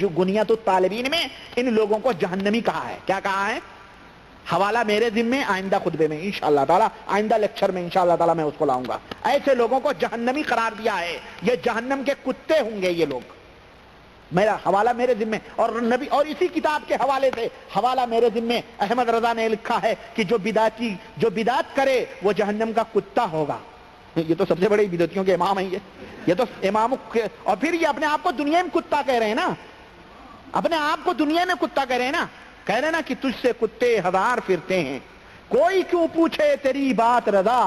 جو گنیت الطالبین میں ان لوگوں کو جہنمی کہا ہے. کیا کہا ہے؟ حوالہ میرے ذمے، آئندہ خطبے میں انشاءاللہ تعالی، آئندہ لیکچر میں انشاءاللہ تعالی میں اس کو لاؤں گا. ایسے لوگوں کو جہنمی قرار دیا ہے. یہ جہنم کے کتے ہوں گے یہ لوگ. میرا حوالہ میرے ذمے، اور نبی اور اسی کتاب کے حوالے سے حوالہ میرے ذمے احمد رضا نے لکھا ہے کہ جو بدعت کرے وہ جہنم کا کتا ہوگا. یہ تو سب سے بڑے بدعتیوں کے امام ہیں. یہ تو امام، اور پھر یہ اپنے آپ کو دنیا میں کتا کہہ رہے ہیں نا، اپنے آپ کو دنیا میں کتا کہہ رہے ہیں نا. کہہ رہے ہیں نا کہ تجھ سے کتے ہزار پھرتے ہیں، کوئی کیوں پوچھے تیری بات رضا،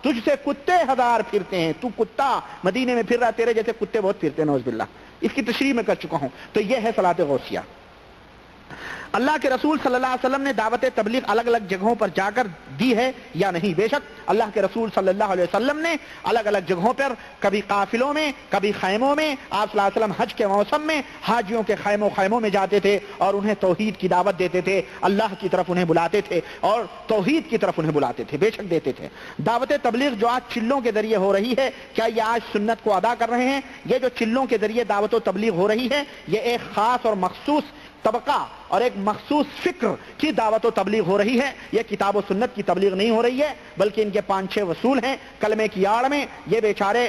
تجھ سے کتے ہزار پھرتے ہیں. تو کتا مدینے میں پھر رہا، تیرے جیسے کتے بہت پھرتے ہیں نعوذ باللہ. اس کی تشریح میں کر چکا ہوں. تو یہ ہے صلاۃ غوثیہ. اللہ کے رسول صلی اللہ علیہ وسلم نے دعوت تبلیغ الگ الگ جگہوں پر جا کر دی ہے یا نہیں؟ بے شک اللہ کے رسول صلی اللہ علیہ وسلم نے الگ الگ جگہوں پر، کبھی قافلوں میں، کبھی خیموں میں. آپ صلی اللہ علیہ وسلم حج کے موسم میں حاجیوں کے خیموں میں جاتے تھے اور انہیں توحید کی دعوت دیتے تھے، اللہ کی طرف انہیں بلاتے تھے اور توحید کی طرف انہیں بلاتے تھے. بے شک دیتے تھے. دعوت تبلیغ جو آج چلوں کے ذریعے ہو رہی ہے، کیا یہ آج سنت کو ادا کر رہے ہیں؟ یہ جو چلوں کے ذریعے دعوت و تبلیغ ہو رہی ہے، یہ ایک خاص اور مخصوص طبقہ اور ایک مخصوص فکر کی دعوت و تبلیغ ہو رہی ہے. یہ کتاب و سنت کی تبلیغ نہیں ہو رہی ہے، بلکہ ان کے 5-6 وصول ہیں کلمے کی آڑ میں. یہ بیچارے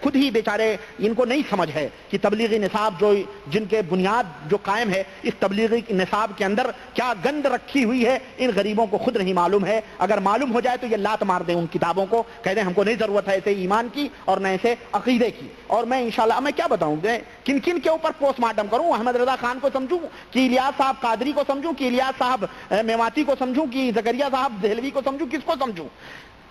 خود ہی بیچارے، ان کو نہیں سمجھ ہے کہ تبلیغی نصاب جو جن کے بنیاد جو قائم ہے، اس تبلیغی نصاب کے اندر کیا گند رکھی ہوئی ہے، ان غریبوں کو خود نہیں معلوم ہے. اگر معلوم ہو جائے تو یہ لات مار دیں ان کتابوں کو، کہہ دیں ہم کو نہیں ضرورت ہے ایسے ایمان کی اور نہ ایسے عقیدے کی. اور میں انشاءاللہ میں کیا بتاؤں، کن کن کے اوپر پوسٹ مارٹم کروں؟ احمد رضا خان کو سمجھوں کہ الیاس صاحب قادری کو سمجھوں کہ الیاس صاحب میواتی کو سمجھوں کہ زکریا صاحب دہلوی کو سمجھوں؟ کس کو سمجھوں؟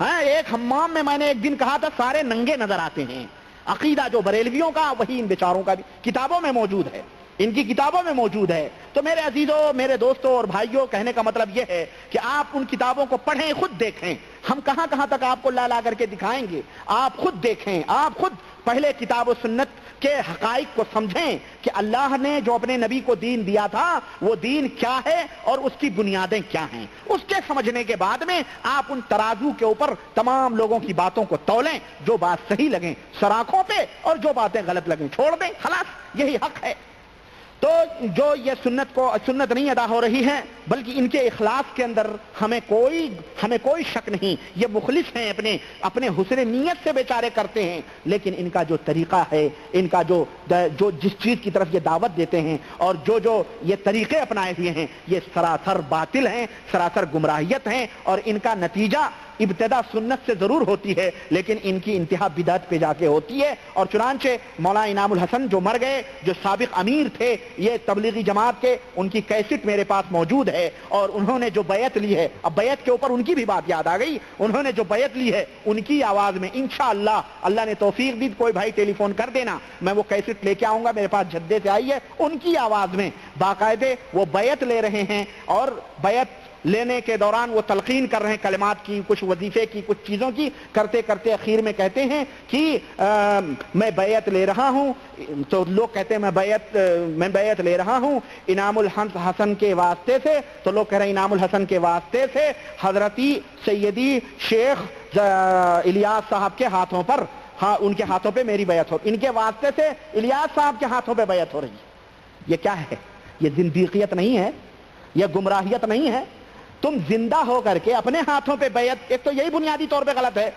ایک حمام میں نے ایک دن کہا تھا سارے ننگے نظر آتے ہیں. عقیدہ جو بریلویوں کا وہی ان بیچاروں کا بھی کتابوں میں موجود ہے، ان کی کتابوں میں موجود ہے. تو میرے عزیزوں، میرے دوستوں اور بھائیوں، کہنے کا مطلب یہ ہے کہ آپ ان کتابوں کو پڑھیں، خود دیکھیں. ہم کہاں کہاں تک آپ کو لا کر کے دکھائیں گے. آپ خود دیکھیں، آپ خود پہلے کتاب و سنت کے حقائق کو سمجھیں کہ اللہ نے جو اپنے نبی کو دین دیا تھا وہ دین کیا ہے اور اس کی بنیادیں کیا ہیں. اس کے سمجھنے کے بعد میں آپ ان ترازو کے اوپر تمام لوگوں کی باتوں کو تولیں. جو بات صحیح لگیں سراخوں پہ اور جو باتیں غلط لگیں چھوڑ دیں. خلاص یہی حق ہے. تو جو یہ سنت نہیں ادا ہو رہی ہے، بلکہ ان کے اخلاص کے اندر ہمیں کوئی شک نہیں. یہ مخلص ہیں، اپنے حسن نیت سے بیچارے کرتے ہیں، لیکن ان کا جو طریقہ ہے، ان کا جو جس چیز کی طرف یہ دعوت دیتے ہیں اور جو یہ طریقے اپنائے ہوئے ہیں، یہ سراسر باطل ہیں، سراسر گمراہیت ہیں. اور ان کا نتیجہ ابتدا سنت سے ضرور ہوتی ہے، لیکن ان کی انتہا بدعت پہ جا کے ہوتی ہے. اور چنانچہ مولانا انعام الحسن جو مر گئے، جو سابق امیر تھے یہ تبلیغی جماعت کے، ان کی کیسٹ میرے پاس موجود ہے. اور انہوں نے جو بیعت لی ہے، اب بیعت کے اوپر ان کی بھی بات یاد آ گئی، انہوں نے جو بیعت لی ہے ان کی آواز میں انشاءاللہ اللہ نے توفیق دی، کوئی بھائی ٹیلی فون کر دینا، میں وہ کیسٹ لے کے آؤں گا. میرے پاس جدے سے آئی ہے، ان کی آواز میں باقاعدے وہ بیعت لے رہے ہیں. اور بیعت لینے کے دوران وہ تلقین کر رہے ہیں کلمات کی، کچھ وظیفے کی، کچھ چیزوں کی، کرتے کرتے اخیر میں کہتے ہیں کہ میں بیعت لے رہا ہوں. تو لوگ کہتے ہیں میں بیعت لے رہا ہوں انعام الحسن کے واسطے سے. تو لوگ کہہ رہے ہیں انعام الحسن کے واسطے سے حضرتی سیدی شیخ الیاس صاحب کے ہاتھوں پر، ہاں ان کے ہاتھوں پہ میری بیعت ہو، ان کے واسطے سے الیاس صاحب کے ہاتھوں پہ بیعت ہو رہی ہے. یہ کیا ہے؟ یہ زندیقیت نہیں ہے، یہ گمراہیت نہیں ہے. تم زندہ ہو کر کے اپنے ہاتھوں پہ بیعت، ایک تو یہی بنیادی طور پہ غلط ہے،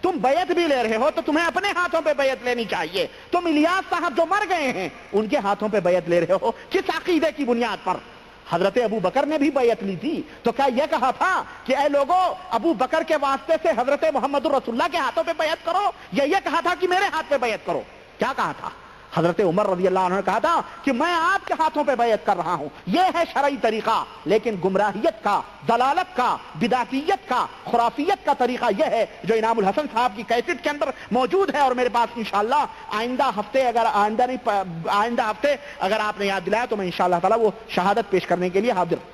تم بیعت بھی لے رہے ہو تو تمہیں اپنے ہاتھوں پہ بیعت لینی چاہیے. تم الیاس صاحب جو مر گئے ہیں ان کے ہاتھوں پہ بیعت لے رہے ہو، کس عقیدے کی بنیاد پر؟ حضرت ابو بکر نے بھی بیعت لی تھی، تو کیا یہ کہا تھا کہ اے لوگوں ابو بکر کے واسطے سے حضرت محمد الرسول اللہ کے ہاتھوں پہ بیعت کرو، یا یہ کہا تھا کہ میرے ہاتھ پہ بیعت کرو؟ کیا کہا تھا؟ حضرت عمر رضی اللہ عنہ نے کہا تھا کہ میں آپ کے ہاتھوں پہ بیعت کر رہا ہوں. یہ ہے شرعی طریقہ. لیکن گمراہیت کا، ضلالت کا، بدعتیت کا، خرافیت کا طریقہ یہ ہے جو انعام الحسن صاحب کی کیسٹ کے اندر موجود ہے. اور میرے پاس انشاءاللہ آئندہ ہفتے اگر آپ نے یاد دلایا تو میں انشاءاللہ تعالی وہ شہادت پیش کرنے کے لیے حاضر.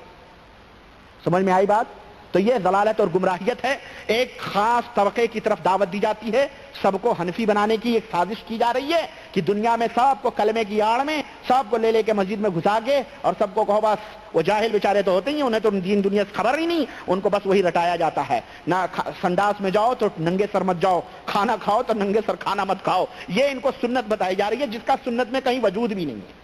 سمجھ میں آئی بات؟ تو یہ ضلالت اور گمراہیت ہے. ایک خاص طبقے کی طرف دعوت دی جاتی ہے، سب کو حنفی بنانے کی ایک سازش کی جا رہی ہے کہ دنیا میں سب کو کلمے کی آڑ میں سب کو لے کے مسجد میں گھسا کے اور سب کو کہو بس، وہ جاہل بیچارے تو ہوتے ہی، انہیں تو دین دنیا سے خبر ہی نہیں، ان کو بس وہی رٹایا جاتا ہے. نہ سنداس میں جاؤ تو ننگے سر مت جاؤ، کھانا کھاؤ تو ننگے سر کھانا مت کھاؤ. یہ ان کو سنت بتائی جا رہی ہے جس کا سنت میں کہیں وجود بھی نہیں ہے.